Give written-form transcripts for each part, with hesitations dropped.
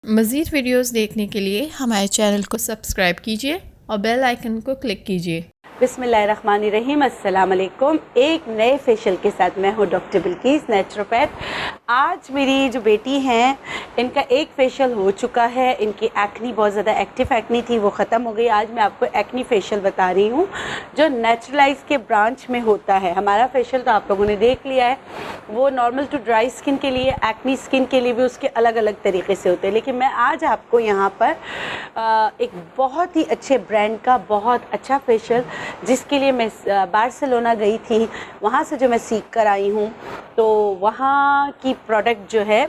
मज़ीद वीडियोस देखने के लिए हमारे चैनल को सब्सक्राइब कीजिए और बेल आइकन को क्लिक कीजिए। बिस्मिल्लाहिर्रहमानिर्रहीम, अस्सलाम वालेकुम। एक नए फेशियल के साथ मैं हूँ डॉक्टर बिल्किस, नेचुरोपैथ। आज मेरी जो बेटी हैं इनका एक फेशियल हो चुका है। इनकी एक्नी बहुत ज़्यादा एक्टिव एक्नी थी, वो ख़त्म हो गई। आज मैं आपको एक्नी फेशियल बता रही हूँ जो नेचुरलाइज के ब्रांच में होता है। हमारा फेशियल तो आप लोगों ने देख लिया है, वो नॉर्मल टू ड्राई स्किन के लिए, एक्नी स्किन के लिए भी उसके अलग अलग तरीके से होते हैं। लेकिन मैं आज आपको यहाँ पर एक बहुत ही अच्छे ब्रांड का बहुत अच्छा फेशियल, जिसके लिए मैं बार्सिलोना गई थी, वहाँ से जो मैं सीख कर आई हूँ, तो वहाँ की प्रोडक्ट जो है,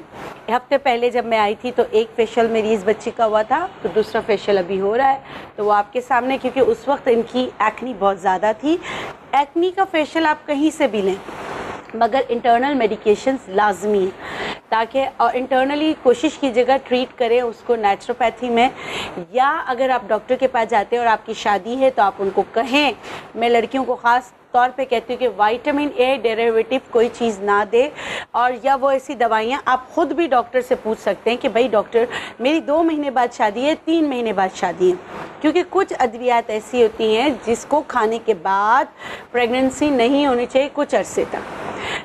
हफ्ते पहले जब मैं आई थी तो एक फेशियल मेरी इस बच्ची का हुआ था, तो दूसरा फेशियल अभी हो रहा है, तो वो आपके सामने, क्योंकि उस वक्त इनकी एक्नी बहुत ज़्यादा थी। एक्नी का फेशियल आप कहीं से भी लें, मगर इंटरनल मेडिकेशंस लाजमी है, ताकि इंटरनली कोशिश कीजिएगा ट्रीट करें उसको नेचुरोपैथी में। या अगर आप डॉक्टर के पास जाते हैं और आपकी शादी है तो आप उनको कहें, मैं लड़कियों को ख़ास तौर पे कहती हूँ कि विटामिन ए डेरिवेटिव कोई चीज़ ना दे। और या वो ऐसी दवाइयाँ आप ख़ुद भी डॉक्टर से पूछ सकते हैं कि भाई डॉक्टर, मेरी 2 महीने बाद शादी है, 3 महीने बाद शादी है, क्योंकि कुछ अद्वियात ऐसी होती हैं जिसको खाने के बाद प्रेगनेंसी नहीं होनी चाहिए कुछ अरसे तक।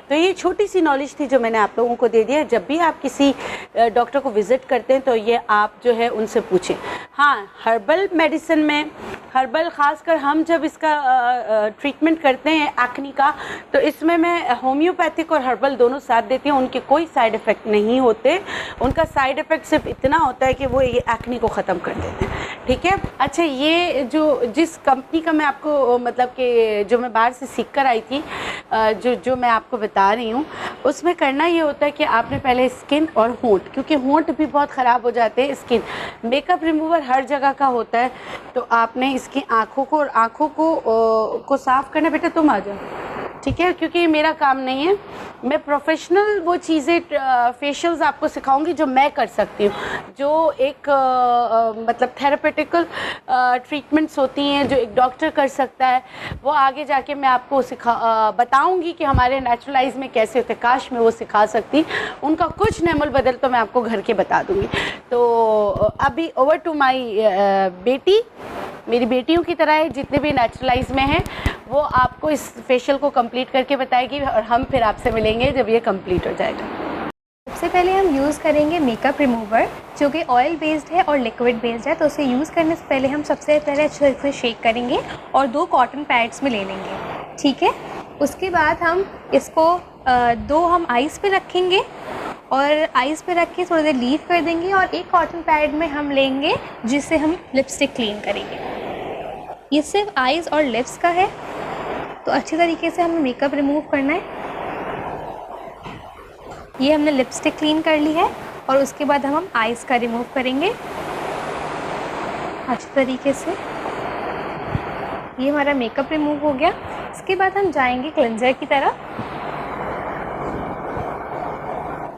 तो ये छोटी सी नॉलेज थी जो मैंने आप लोगों को दे दिया। जब भी आप किसी डॉक्टर को विज़िट करते हैं तो ये आप जो है उनसे पूछें। हाँ, हर्बल मेडिसिन में, हर्बल ख़ासकर हम जब इसका ट्रीटमेंट करते हैं एक्नी का, तो इसमें मैं होम्योपैथिक और हर्बल दोनों साथ देती हूँ। उनके कोई साइड इफ़ेक्ट नहीं होते, उनका साइड इफ़ेक्ट सिर्फ इतना होता है कि वो ये एक्नी को ख़त्म कर देते हैं। ठीक है। अच्छा, ये जो जिस कंपनी का मैं आपको मतलब कि जो मैं बाहर से सीख कर आई थी, जो मैं आपको बता रही हूँ, उसमें करना ये होता है कि आपने पहले स्किन और होंठ, क्योंकि होंठ भी बहुत ख़राब हो जाते हैं, स्किन मेकअप रिमूवर हर जगह का होता है, तो आपने इसकी आँखों को और आँखों को साफ़ करना। बेटा तुम आ जाओ, ठीक है, क्योंकि ये मेरा काम नहीं है। मैं प्रोफेशनल वो चीज़ें फेशियल्स आपको सिखाऊंगी जो मैं कर सकती हूँ, जो एक मतलब थेरेपेटिकल ट्रीटमेंट्स होती हैं जो एक डॉक्टर कर सकता है, वो आगे जाके मैं आपको बताऊंगी कि हमारे नेचुरलाइज में कैसे होते। काश मैं वो सिखा सकती, उनका कुछ नमल बदल तो मैं आपको घर के बता दूंगी। तो अभी ओवर टू माई बेटी। मेरी बेटियों की तरह है, जितने भी नेचुरलाइज में हैं वो आपको इस फेशियल को कंप्लीट करके बताएगी, और हम फिर आपसे मिलेंगे जब ये कंप्लीट हो जाएगा। सबसे पहले हम यूज़ करेंगे मेकअप रिमूवर, जो कि ऑयल बेस्ड है और लिक्विड बेस्ड है। तो उसे यूज़ करने से पहले हम सबसे पहले अच्छे से शेक करेंगे और 2 कॉटन पैड्स में ले लेंगे, ठीक है। उसके बाद हम इसको 2 हम आइज़ पे रखेंगे और आइज़ पे रख के थोड़ी देर लीव कर देंगे, और एक कॉटन पैड में हम लेंगे जिससे हम लिपस्टिक क्लीन करेंगे। ये सिर्फ आइज़ और लिप्स का है, तो अच्छी तरीके से हमें मेकअप रिमूव करना है। ये हमने लिपस्टिक क्लीन कर ली है, और उसके बाद हम आइज़ का रिमूव करेंगे अच्छी तरीके से। ये हमारा मेकअप रिमूव हो गया। इसके बाद हम जाएंगे क्लेंजर की तरफ।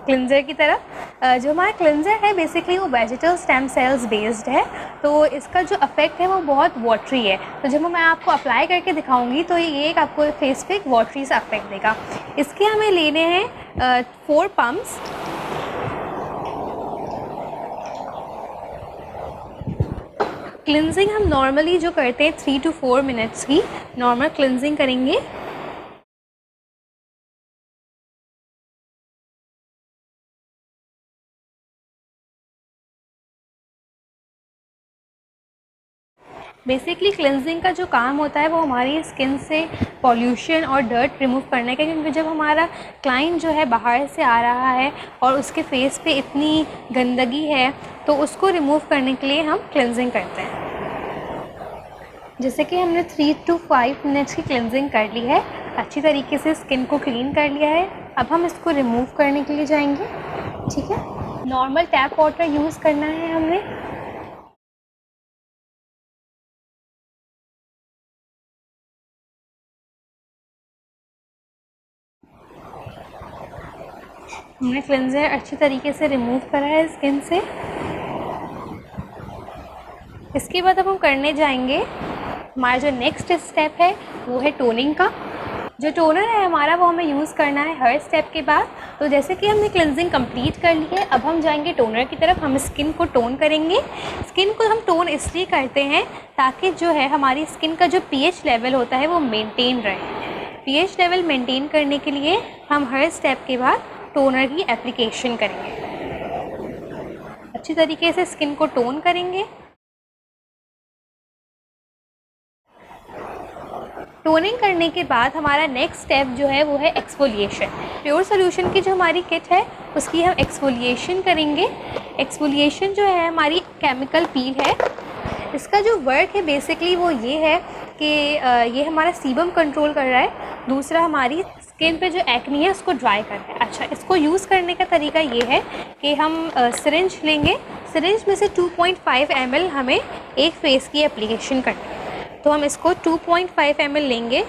जो हमारा क्लेंजर है बेसिकली वो वेजिटल स्टेम सेल्स बेस्ड है, तो इसका जो इफेक्ट है वो बहुत वाटरी है। तो जब मैं आपको अप्लाई करके दिखाऊंगी तो ये एक आपको फेस पे एक वाटरी सा इफेक्ट देगा। इसके हमें लेने हैं 4 पम्प्स। क्लिनजिंग हम नॉर्मली जो करते हैं 3 to 4 मिनट्स की नॉर्मल क्लिनजिंग करेंगे। बेसिकली क्लिनजिंग का जो काम होता है वो हमारी स्किन से पॉल्यूशन और डर्ट रिमूव करने का, क्योंकि जब हमारा क्लाइंट जो है बाहर से आ रहा है और उसके फेस पे इतनी गंदगी है, तो उसको रिमूव करने के लिए हम क्लिनजिंग करते हैं। जैसे कि हमने 3 to 5 मिनट्स की क्लिनजिंग कर ली है, अच्छी तरीके से स्किन को क्लीन कर लिया है। अब हम इसको रिमूव करने के लिए जाएंगे, ठीक है। नॉर्मल टैप वाटर यूज़ करना है हमने। हमने क्लेंजर अच्छी तरीके से रिमूव करा है स्किन से। इसके बाद अब हम करने जाएंगे, हमारा जो नेक्स्ट स्टेप है वो है टोनिंग का। जो टोनर है हमारा वो हमें यूज़ करना है हर स्टेप के बाद, तो जैसे कि हमने क्लेंजिंग कंप्लीट कर ली है, अब हम जाएंगे टोनर की तरफ। हम स्किन को टोन करेंगे। स्किन को हम टोन इसलिए करते हैं ताकि जो है हमारी स्किन का जो pH लेवल होता है वो मेंटेन रहे। pH लेवल मेंटेन करने के लिए हम हर स्टेप के बाद टोनर की एप्लीकेशन करेंगे। अच्छी तरीके से स्किन को टोन करेंगे। टोनिंग करने के बाद हमारा नेक्स्ट स्टेप जो है वो है एक्सफोलिएशन। प्योर सोल्यूशन की जो हमारी किट है उसकी हम एक्सफोलिएशन करेंगे। एक्सफोलिएशन जो है हमारी केमिकल पील है। इसका जो वर्क है बेसिकली वो ये है कि ये हमारा सीबम कंट्रोल कर रहा है। दूसरा हमारी स्किन पे जो एक्नी है उसको ड्राई कर रहा है। अच्छा, इसको यूज़ करने का तरीका ये है कि हम सिरिंज लेंगे। सिरिंज में से 2.5 ml हमें एक फेस की एप्लीकेशन करनी है। तो हम इसको 2.5 ml लेंगे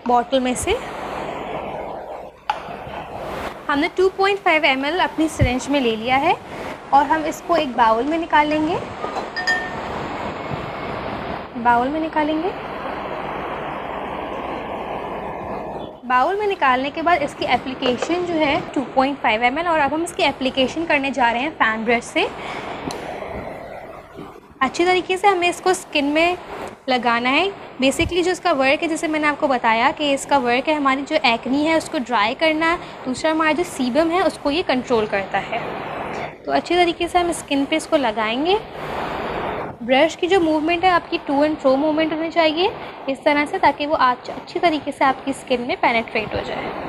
बॉटल में से। हमने 2.5 ml अपनी सिरिंज में ले लिया है और हम इसको एक बाउल में निकालेंगे। बाउल में निकालेंगे। बाउल में निकालने के बाद इसकी एप्लीकेशन जो है 2.5 ml, और अब हम इसकी एप्लीकेशन करने जा रहे हैं फैन ब्रश से। अच्छी तरीके से हमें इसको स्किन में लगाना है। बेसिकली जो इसका वर्क है, जैसे मैंने आपको बताया कि इसका वर्क है हमारी जो एक्नी है उसको ड्राई करना। दूसरा हमारा जो सीबम है उसको ये कंट्रोल करता है। तो अच्छी तरीके से हम स्किन पे इसको लगाएंगे। ब्रश की जो मूवमेंट है आपकी टू एंड फ्रो मूवमेंट होनी चाहिए इस तरह से, ताकि वो अच्छी तरीके से आपकी स्किन में पेनेट्रेट हो जाए।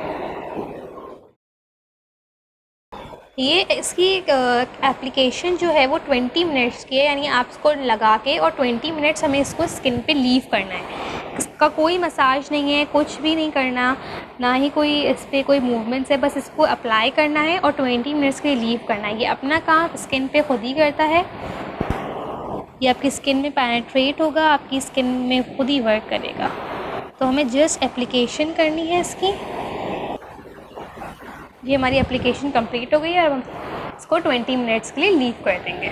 ये इसकी एप्लीकेशन जो है वो 20 मिनट्स की है, यानी आप इसको लगा के और 20 मिनट्स हमें इसको स्किन पे लीव करना है। इसका कोई मसाज नहीं है, कुछ भी नहीं करना, ना ही कोई इस पर कोई मूवमेंट्स है। बस इसको अप्लाई करना है और 20 मिनट्स के लिए लीव करना है। ये अपना काम स्किन पे खुद ही करता है। ये आपकी स्किन में पेनेट्रेट होगा, आपकी स्किन में खुद ही वर्क करेगा। तो हमें जस्ट एप्लीकेशन करनी है इसकी। ये हमारी एप्लीकेशन कंप्लीट हो गई है। अब हम इसको 20 मिनट्स के लिए लीव कर देंगे।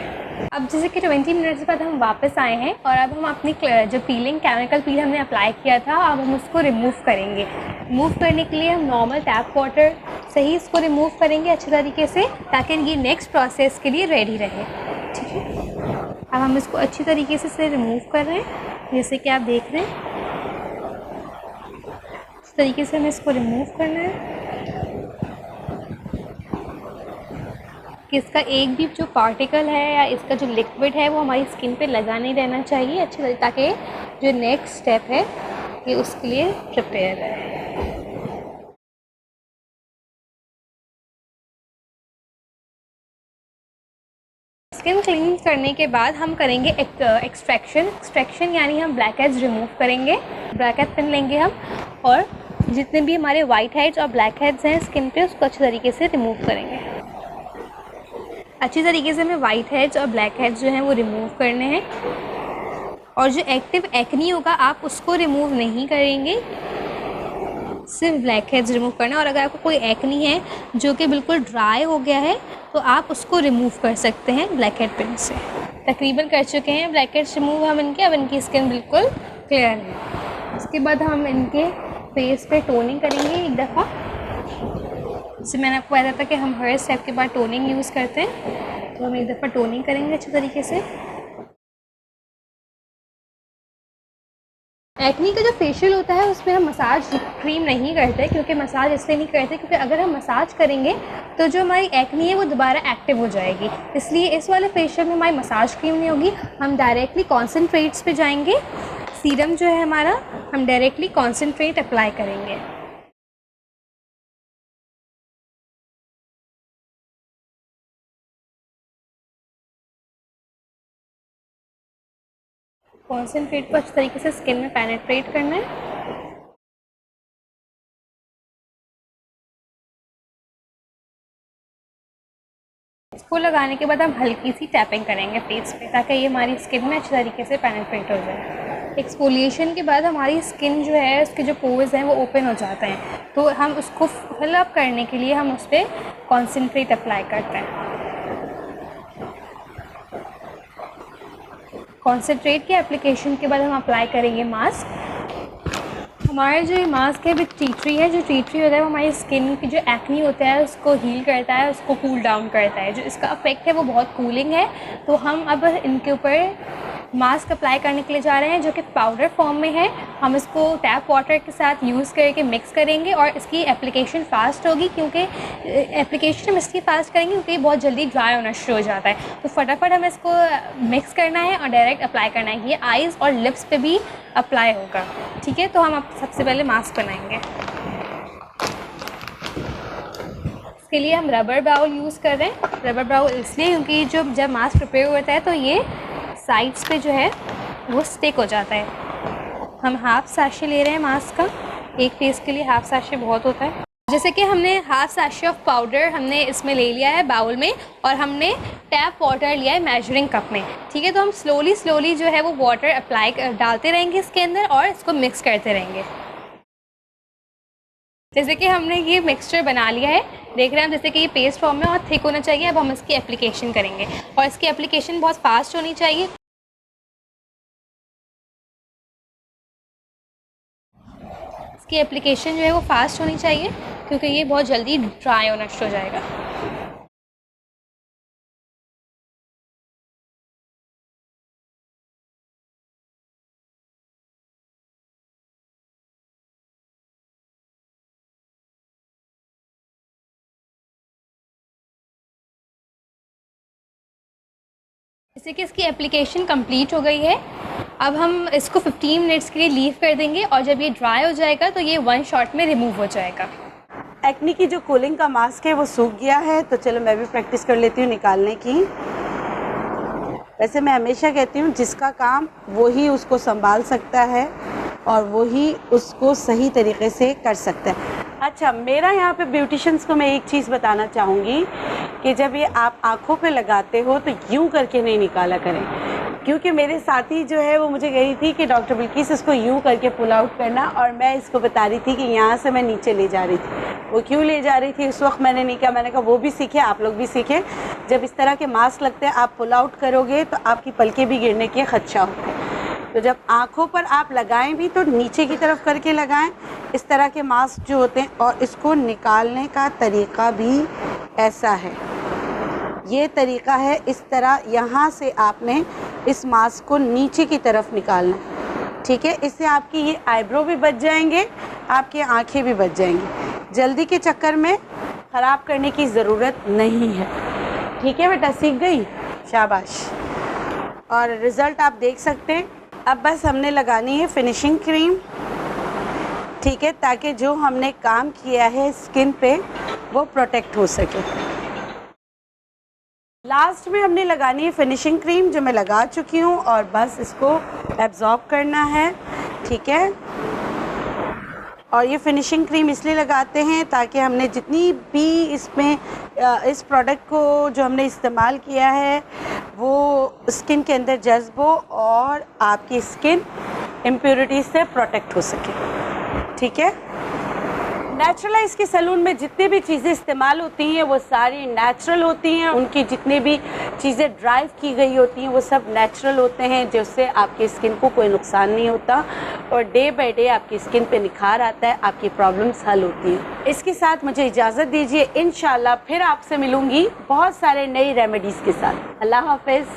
अब जैसे कि 20 मिनट्स बाद हम वापस आए हैं और अब हम अपनी जो पीलिंग केमिकल पील हमने अप्लाई किया था, अब हम उसको रिमूव करेंगे। रिमूव करने के लिए हम नॉर्मल टैप वाटर से ही इसको रिमूव करेंगे अच्छे तरीके से, ताकि ये नेक्स्ट प्रोसेस के लिए रेडी रहे। ठीक है, अब हम इसको अच्छी तरीके से इसे रिमूव कर रहे हैं, जैसे कि आप देख रहे हैं। इस तरीके से हमें इसको रिमूव करना है कि इसका एक भी जो पार्टिकल है या इसका जो लिक्विड है वो हमारी स्किन पे लगा नहीं रहना चाहिए अच्छी तरह, ताकि जो नेक्स्ट स्टेप है ये उसके लिए प्रिपेयर है। स्किन क्लीन करने के बाद हम करेंगे एक्सट्रैक्शन यानी हम ब्लैक हेड्स रिमूव करेंगे। ब्लैक हेड पिन लेंगे हम और जितने भी हमारे वाइट हेड्स और ब्लैक हेड्स हैं स्किन पे उसको अच्छी तरीके से रिमूव करेंगे। अच्छी तरीके से हमें वाइट हेड्स और ब्लैक हेड्स जो हैं वो रिमूव करने हैं। और जो एक्टिव एक्नी होगा आप उसको रिमूव नहीं करेंगे, सिर्फ ब्लैक हेड्स रिमूव करना है। और अगर आपको कोई एक्नी है जो कि बिल्कुल ड्राई हो गया है तो आप उसको रिमूव कर सकते हैं ब्लैक हेड पिन से। तकरीबन कर चुके हैं ब्लैक हेड्स रिमूव हम इनके। अब इनकी स्किन बिल्कुल क्लियर है। उसके बाद हम इनके फेस पे टोनिंग करेंगे एक दफ़ा। जैसे मैंने आपको बताया था कि हम हर स्टेप के बाद टोनिंग यूज़ करते हैं, तो हम एक दफ़ा टोनिंग करेंगे अच्छे तरीके से। एक्नी का जो फेशियल होता है उसमें हम मसाज क्रीम नहीं करते, क्योंकि मसाज इसलिए नहीं करते क्योंकि अगर हम मसाज करेंगे तो जो हमारी एक्नी है वो दोबारा एक्टिव हो जाएगी। इसलिए इस वाले फेशियल में हमारी मसाज क्रीम नहीं होगी, हम डायरेक्टली कॉन्सेंट्रेट्स पे जाएंगे। सीरम जो है हमारा हम डायरेक्टली कॉन्सेंट्रेट अप्लाई करेंगे। कॉन्सेंट्रेट को अच्छी तरीके से स्किन में पेनेट्रेट करना है। इसको लगाने के बाद हम हल्की सी टैपिंग करेंगे फेस पे, ताकि ये हमारी स्किन में अच्छी तरीके से पेनेट्रेट हो जाए। एक्सफोलिएशन के बाद हमारी स्किन जो है उसके जो पोर्स हैं वो ओपन हो जाते हैं, तो हम उसको फिल अप करने के लिए हम उस पर कॉन्सेंट्रेट अप्लाई करते हैं। कॉन्सेंट्रेट के एप्लीकेशन के बाद हम अप्लाई करेंगे मास्क। हमारा जो ये मास्क है विद टी ट्री है, जो टी ट्री होता है वो हमारी स्किन की जो एक्नी होता है उसको हील करता है, उसको कूल डाउन करता है। जो इसका इफेक्ट है वो बहुत कूलिंग है। तो हम अब इनके ऊपर मास्क अप्लाई करने के लिए जा रहे हैं जो कि पाउडर फॉर्म में है। हम इसको टैप वाटर के साथ यूज़ करके मिक्स करेंगे और इसकी एप्लीकेशन फ़ास्ट होगी, क्योंकि एप्लीकेशन हम इसकी फ़ास्ट करेंगे क्योंकि ये बहुत जल्दी ड्राई होना शुरू हो जाता है। तो फटाफट हमें इसको मिक्स करना है और डायरेक्ट अप्लाई करना है। ये आइज़ और लिप्स पे भी अप्लाई होगा। ठीक है, तो हम अब सबसे पहले मास्क बनाएंगे। इसके लिए हम रबर बाउल यूज़ कर रहे हैं। रबर बाउल इसलिए क्योंकि जब मास्क प्रिपेयर होता है तो ये साइड्स पे जो है वो स्टिक हो जाता है। हम हाफ़ सैशे ले रहे हैं मास्क का। एक फेस के लिए हाफ़ सैशे बहुत होता है। जैसे कि हमने हाफ़ सैशे ऑफ पाउडर हमने इसमें ले लिया है बाउल में, और हमने टैप वाटर लिया है मेजरिंग कप में। ठीक है, तो हम स्लोली जो है वो वाटर अप्लाई डालते रहेंगे इसके अंदर और इसको मिक्स करते रहेंगे। जैसे कि हमने ये मिक्सचर बना लिया है, देख रहे हैं हम, जैसे कि ये पेस्ट फॉर्म में और थिक होना चाहिए। अब हम इसकी एप्लीकेशन करेंगे और इसकी एप्लीकेशन बहुत फास्ट होनी चाहिए। इसकी एप्लीकेशन जो है वो फास्ट होनी चाहिए क्योंकि ये बहुत जल्दी ड्राई होना शुरू हो जाएगा। जैसे कि इसकी एप्लीकेशन कंप्लीट हो गई है। अब हम इसको 15 मिनट्स के लिए लीव कर देंगे और जब ये ड्राई हो जाएगा तो ये वन शॉट में रिमूव हो जाएगा। एक्नी की जो कूलिंग का मास्क है वो सूख गया है, तो चलो मैं भी प्रैक्टिस कर लेती हूँ निकालने की। वैसे मैं हमेशा कहती हूँ जिसका काम वही उसको संभाल सकता है और वही उसको सही तरीके से कर सकता है। अच्छा, मेरा यहाँ पे ब्यूटिशियंस को मैं एक चीज़ बताना चाहूँगी कि जब ये आप आँखों पे लगाते हो तो यूँ करके नहीं निकाला करें, क्योंकि मेरे साथी जो है वो मुझे कह रही थी कि डॉक्टर बिल्किस इसको यूँ करके पुल आउट करना, और मैं इसको बता रही थी कि यहाँ से मैं नीचे ले जा रही थी। वो क्यों ले जा रही थी उस वक्त मैंने नहीं कहा, मैंने कहा वो भी सीखे, आप लोग भी सीखें। जब इस तरह के मास्क लगते हैं आप पुल आउट करोगे तो आपकी पलकें भी गिरने के खदशा होता है। तो जब आँखों पर आप लगाएं भी तो नीचे की तरफ करके लगाएं इस तरह के मास्क जो होते हैं, और इसको निकालने का तरीक़ा भी ऐसा है। ये तरीक़ा है इस तरह, यहाँ से आपने इस मास्क को नीचे की तरफ निकालना, ठीक है। इससे आपकी ये आईब्रो भी बच जाएंगे, आपकी आंखें भी बच जाएंगी। जल्दी के चक्कर में ख़राब करने की ज़रूरत नहीं है। ठीक है बेटा, सीख गई, शाबाश। और रिज़ल्ट आप देख सकते हैं। अब बस हमने लगानी है फिनिशिंग क्रीम, ठीक है, ताकि जो हमने काम किया है स्किन पे वो प्रोटेक्ट हो सके। लास्ट में हमने लगानी है फिनिशिंग क्रीम, जो मैं लगा चुकी हूँ, और बस इसको एब्जॉर्ब करना है, ठीक है। और ये फिनिशिंग क्रीम इसलिए लगाते हैं ताकि हमने जितनी भी इसमें इस प्रोडक्ट को जो हमने इस्तेमाल किया है वो स्किन के अंदर जज्ब हो और आपकी स्किन इम्प्योरिटी से प्रोटेक्ट हो सके, ठीक है। नेचुरलाइज के सैलून में जितनी भी चीज़ें इस्तेमाल होती हैं वो सारी नेचुरल होती हैं। उनकी जितनी भी चीज़ें ड्राइव की गई होती हैं वो सब नेचुरल होते हैं, जिससे आपकी स्किन को कोई नुकसान नहीं होता और डे बाय डे आपकी स्किन पे निखार आता है, आपकी प्रॉब्लम्स हल होती हैं। इसके साथ मुझे इजाज़त दीजिए, इंशाल्लाह फिर आपसे मिलूँगी बहुत सारे नई रेमेडीज़ के साथ। अल्लाह हाफ़िज़।